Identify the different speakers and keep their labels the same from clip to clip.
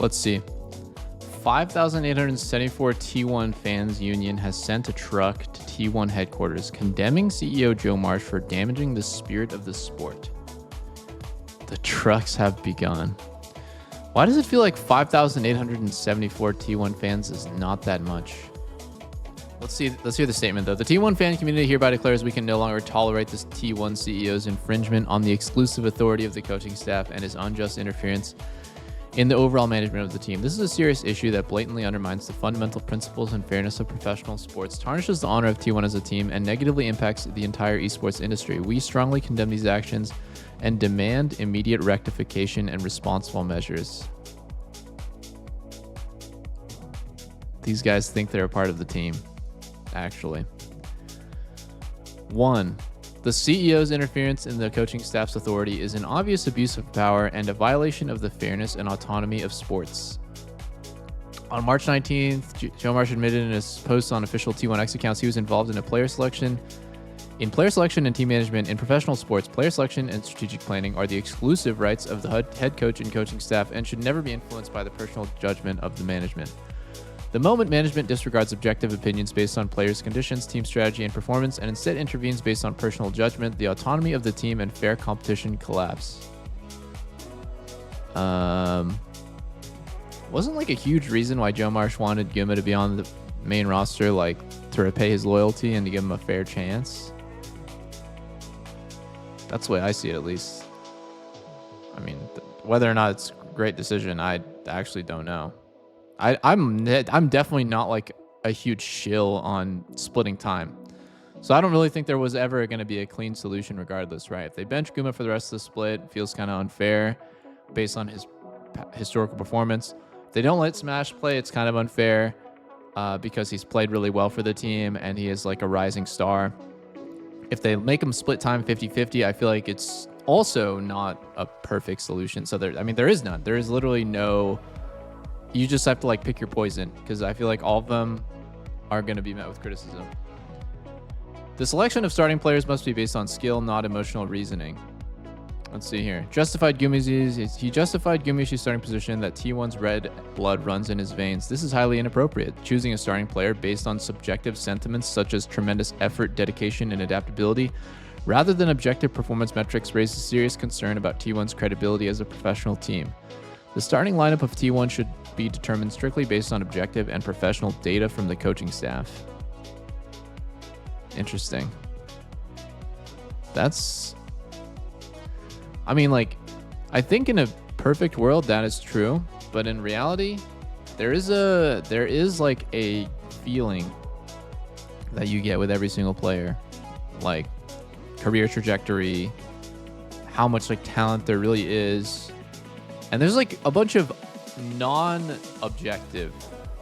Speaker 1: Let's see. 5,874 T1 fans union has sent a truck to T1 headquarters condemning CEO Joe Marsh for damaging the spirit of the sport. The trucks have begun. Why does it feel like 5,874 T1 fans is not that much? Let's hear the statement, though. The T1 fan community hereby declares we can no longer tolerate this T1 CEO's infringement on the exclusive authority of the coaching staff and his unjust interference in the overall management of the team. This is a serious issue that blatantly undermines the fundamental principles and fairness of professional sports, tarnishes the honor of T1 as a team, and negatively impacts the entire esports industry. We strongly condemn these actions and demand immediate rectification and responsible measures. These guys think they're a part of the team, actually. 1. The CEO's interference in the coaching staff's authority is an obvious abuse of power and a violation of the fairness and autonomy of sports. On March 19th, Joe Marsh admitted in his post on official T1X accounts he was involved in player selection and team management. In professional sports, player selection and strategic planning are the exclusive rights of the head coach and coaching staff and should never be influenced by the personal judgment of the management. The moment management disregards objective opinions based on players' conditions, team strategy, and performance, and instead intervenes based on personal judgment, the autonomy of the team and fair competition collapse. Wasn't like a huge reason why Joe Marsh wanted Guma to be on the main roster, like to repay his loyalty and to give him a fair chance? That's the way I see it, at least. I mean, whether or not it's a great decision, I actually don't know. I'm definitely not like a huge shill on splitting time. So I don't really think there was ever going to be a clean solution regardless, right? If they bench Guma for the rest of the split, it feels kind of unfair based on his historical performance. If they don't let Smash play, it's kind of unfair because he's played really well for the team and he is like a rising star. If they make him split time 50-50, I feel like it's also not a perfect solution. So there is none. There is literally no... You just have to like pick your poison because I feel like all of them are going to be met with criticism. The selection of starting players must be based on skill, not emotional reasoning. Let's see here. He justified Gumayusi's starting position that T1's red blood runs in his veins. This is highly inappropriate. Choosing a starting player based on subjective sentiments such as tremendous effort, dedication, and adaptability rather than objective performance metrics raises serious concern about T1's credibility as a professional team. The starting lineup of T1 should be determined strictly based on objective and professional data from the coaching staff. Interesting. I mean, like, I think in a perfect world that is true, but in reality, there is like a feeling that you get with every single player, like career trajectory, how much like talent there really is. And there's like a bunch of non-objective,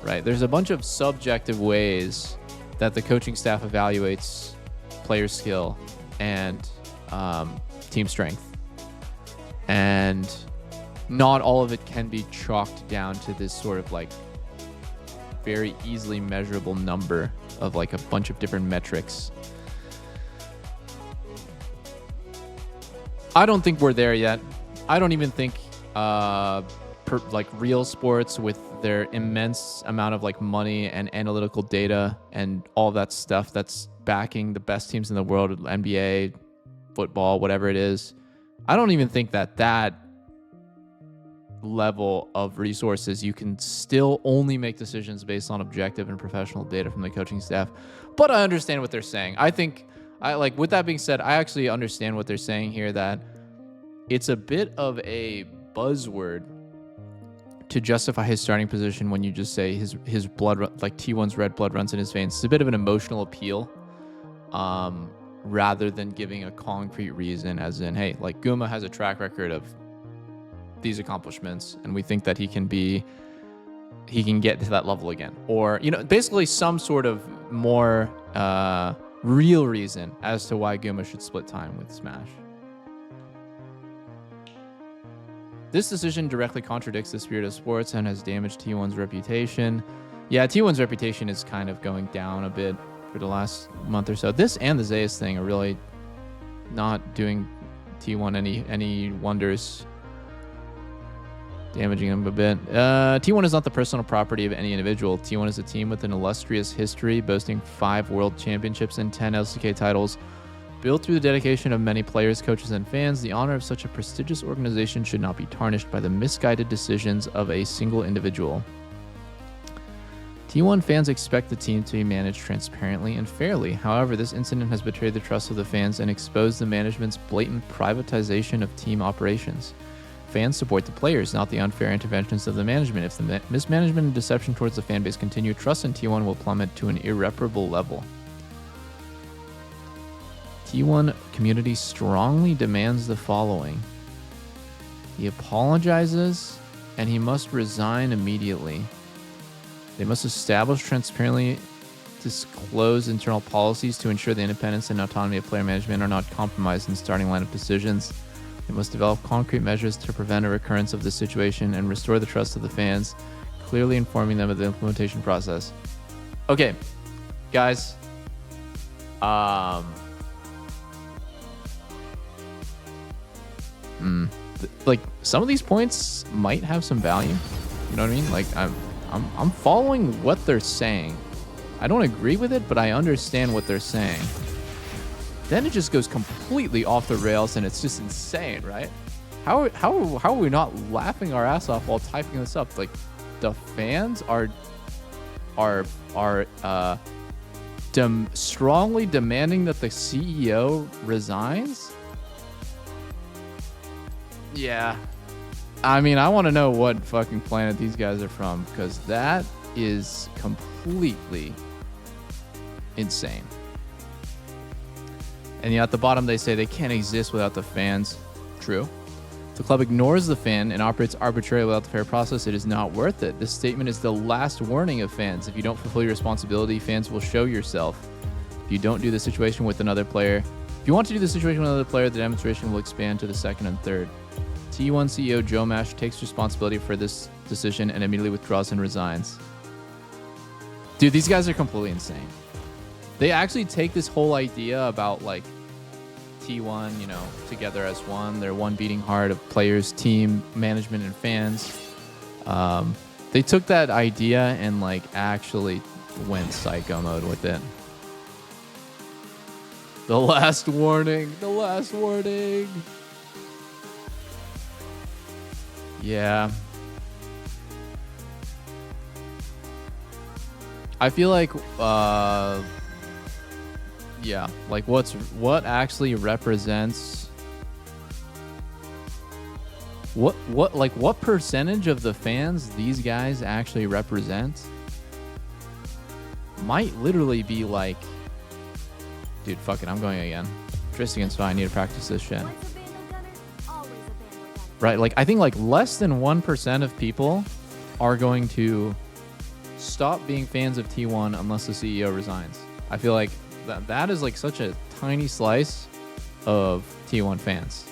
Speaker 1: right? There's a bunch of subjective ways that the coaching staff evaluates player skill and team strength. And not all of it can be chalked down to this sort of like very easily measurable number of like a bunch of different metrics. I don't think we're there yet. I don't even think like real sports with their immense amount of like money and analytical data and all that stuff that's backing the best teams in the world, NBA, football, whatever it is. I don't even think that level of resources, you can still only make decisions based on objective and professional data from the coaching staff. But I understand what they're saying. With that being said, I actually understand what they're saying here, that it's a bit of a buzzword to justify his starting position when you just say his blood, like T1's red blood runs in his veins. It's a bit of an emotional appeal rather than giving a concrete reason, as in, hey, like Guma has a track record of these accomplishments and we think that he can get to that level again, or basically some sort of more real reason as to why Guma should split time with Smash. This decision directly contradicts the spirit of sports and has damaged T1's reputation. Yeah, T1's reputation is kind of going down a bit for the last month or so. This and the Zeus thing are really not doing T1 any wonders. damaging him a bit. T1 is not the personal property of any individual. T1 is a team with an illustrious history, boasting 5 world championships and 10 LCK titles. Built through the dedication of many players, coaches, and fans, the honor of such a prestigious organization should not be tarnished by the misguided decisions of a single individual. T1 fans expect the team to be managed transparently and fairly. However, this incident has betrayed the trust of the fans and exposed the management's blatant privatization of team operations. Fans support the players, not the unfair interventions of the management. If the mismanagement and deception towards the fanbase continue, trust in T1 will plummet to an irreparable level. T1 community strongly demands the following. He apologizes, and he must resign immediately. They must establish transparently disclose internal policies to ensure the independence and autonomy of player management are not compromised in starting lineup decisions. They must develop concrete measures to prevent a recurrence of this situation and restore the trust of the fans, clearly informing them of the implementation process. Okay, guys. Like, some of these points might have some value. You know what I mean? Like, I'm following what they're saying. I don't agree with it, but I understand what they're saying. Then it just goes completely off the rails, and it's just insane, right? How are we not laughing our ass off while typing this up? Like, the fans are strongly demanding that the CEO resigns? Yeah. I mean, I want to know what fucking planet these guys are from, because that is completely insane. And yet at the bottom they say they can't exist without the fans. True. If the club ignores the fan and operates arbitrarily without the fair process, it is not worth it. This statement is the last warning of fans. If you don't fulfill your responsibility, fans will show yourself. If you don't do the situation with another player, if you want to do the situation with another player, the demonstration will expand to the second and third. T1 CEO Joe Mash takes responsibility for this decision and immediately withdraws and resigns. Dude, these guys are completely insane. They actually take this whole idea about, like, T1, you know, together as one. They're one beating heart of players, team, management, and fans. They took that idea and, like, actually went psycho mode with it. The last warning. The last warning. Yeah. I feel like, yeah, like what actually represents what percentage of the fans these guys actually represent might literally be like, dude, fuck it, I'm going again. Trist against fine, I need to practice this shit. Right, like, I think like less than 1% of people are going to stop being fans of T1 unless the CEO resigns. I feel like that is like such a tiny slice of T1 fans.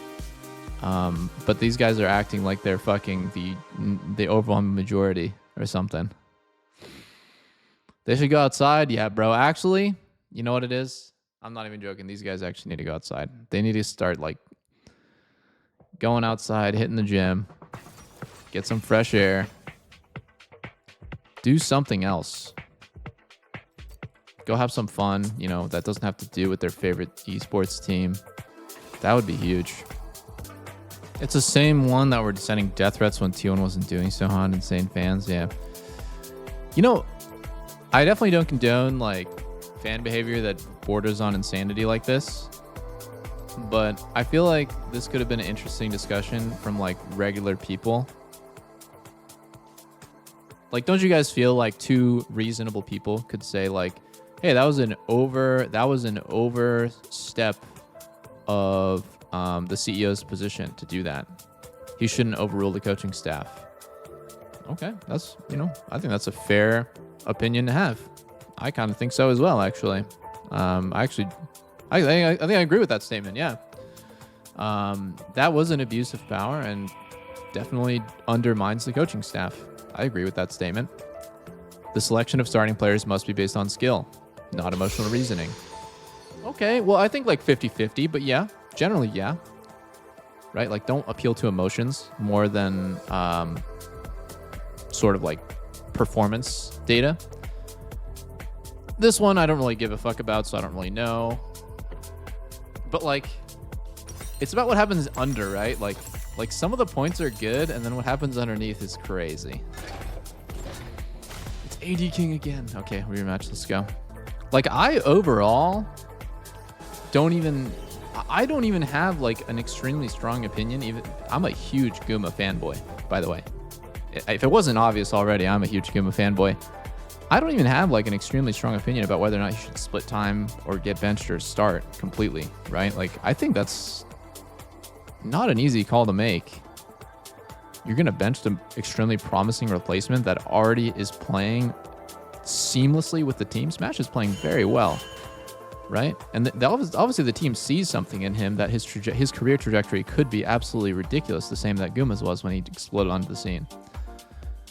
Speaker 1: But these guys are acting like they're fucking the overwhelming majority or something. They should go outside. Yeah, bro. Actually, you know what it is? I'm not even joking. These guys actually need to go outside. They need to start like going outside, hitting the gym, get some fresh air, do something else. Go have some fun, you know, that doesn't have to do with their favorite esports team. That would be huge. It's the same one that were sending death threats when T1 wasn't doing so hot. Insane fans, yeah. You know, I definitely don't condone like fan behavior that borders on insanity like this. But I feel like this could have been an interesting discussion from like regular people. Like, don't you guys feel like two reasonable people could say like, hey, that was an overstep of the CEO's position to do that. He shouldn't overrule the coaching staff. Okay, that's, you know, I think that's a fair opinion to have. I kind of think so as well, actually. I think I agree with that statement. Yeah, that was an abuse of power and definitely undermines the coaching staff. I agree with that statement. The selection of starting players must be based on skill, not emotional reasoning. Okay, well, I think like 50-50, but yeah, generally, yeah. Right? Like, don't appeal to emotions more than sort of like performance data. This one I don't really give a fuck about, so I don't really know. But like, it's about what happens under, right? Like some of the points are good, and then what happens underneath is crazy. It's AD King again. Okay, rematch. Let's go. Like, I overall don't even have like an extremely strong opinion. Even I'm a huge Guma fanboy, by the way. If it wasn't obvious already, I'm a huge Guma fanboy. I don't even have like an extremely strong opinion about whether or not you should split time or get benched or start completely, right? Like, I think that's not an easy call to make. You're going to bench the extremely promising replacement that already is playing seamlessly with the team. Smash is playing very well, right? And obviously the team sees something in him that his career trajectory could be absolutely ridiculous, the same that Guma's was when he exploded onto the scene.